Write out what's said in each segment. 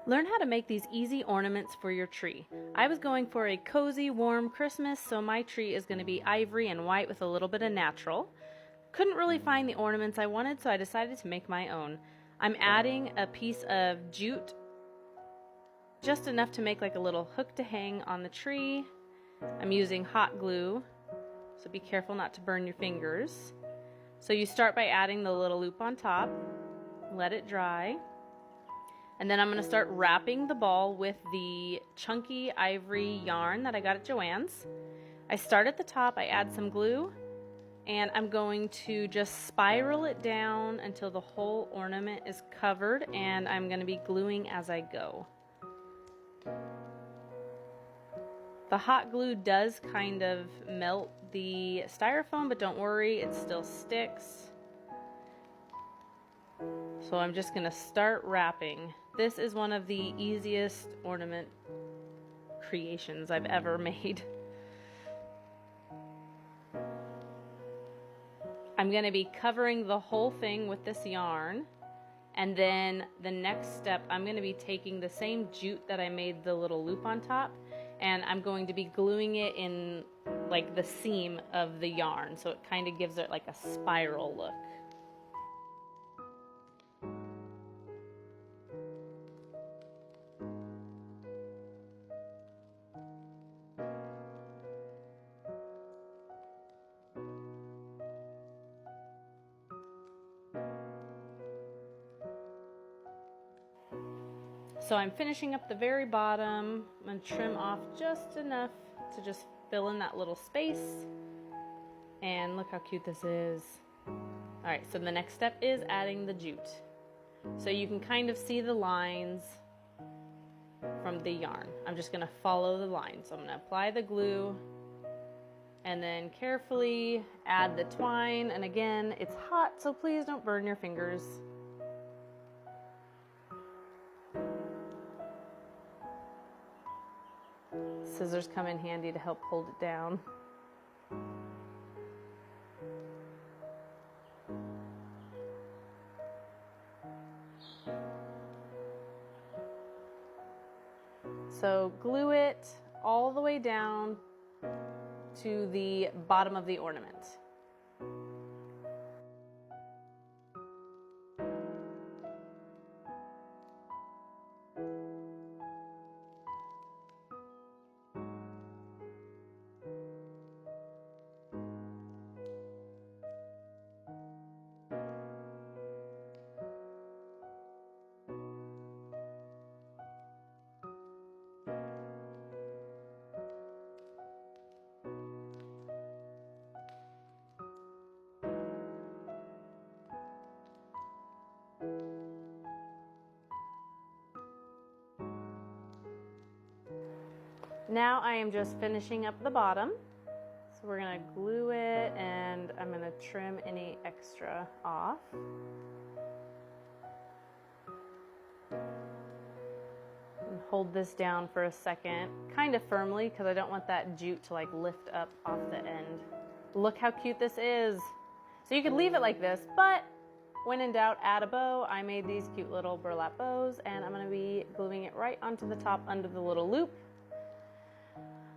Learn how to make these easy ornaments for your tree. I was going for a cozy, warm Christmas, so my tree is going to be ivory and white with a little bit of natural. Couldn't really find the ornaments I wanted, so I decided to make my own. I'm adding a piece of jute, just enough to make like a little hook to hang on the tree. I'm using hot glue, so be careful not to burn your fingers. So you start by adding the little loop on top, let it dry. And then I'm going to start wrapping the ball with the chunky ivory yarn that I got at Joannes. I start at the top, I add some glue, and I'm going to just spiral it down until the whole ornament is covered, and I'm going to be gluing as I go. The hot glue does kind of melt the styrofoam, but don't worry, it still sticks. So I'm just going to start wrapping. This is one of the easiest ornament creations I've ever made. I'm going to be covering the whole thing with this yarn, and then the next step I'm going to be taking the same jute that I made the little loop on top, and I'm going to be gluing it in like the seam of the yarn, so it kind of gives it like a spiral look. So I'm finishing up the very bottom. I'm going to trim off just enough to just fill in that little space. And look how cute this is. Alright, so the next step is adding the jute. So you can kind of see the lines from the yarn. I'm just going to follow the lines. So I'm going to apply the glue and then carefully add the twine. And again, it's hot, so please don't burn your fingers. Scissors come in handy to help hold it down. So glue it all the way down to the bottom of the ornament. Now I am just finishing up the bottom. So we're going to glue it, and I'm going to trim any extra off. And hold this down for a second, kind of firmly, because I don't want that jute to like lift up off the end. Look how cute this is. So you could leave it like this, but when in doubt, add a bow. I made these cute little burlap bows, and I'm going to be gluing it right onto the top under the little loop.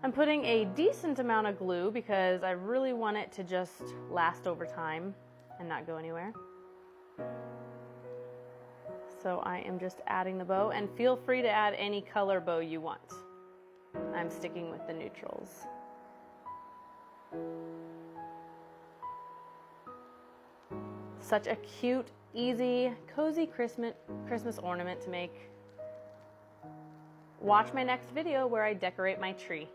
I'm putting a decent amount of glue because I really want it to just last over time and not go anywhere. So I am just adding the bow, and feel free to add any color bow you want. I'm sticking with the neutrals. Such a cute, easy, cozy Christmas ornament to make. Watch my next video where I decorate my tree.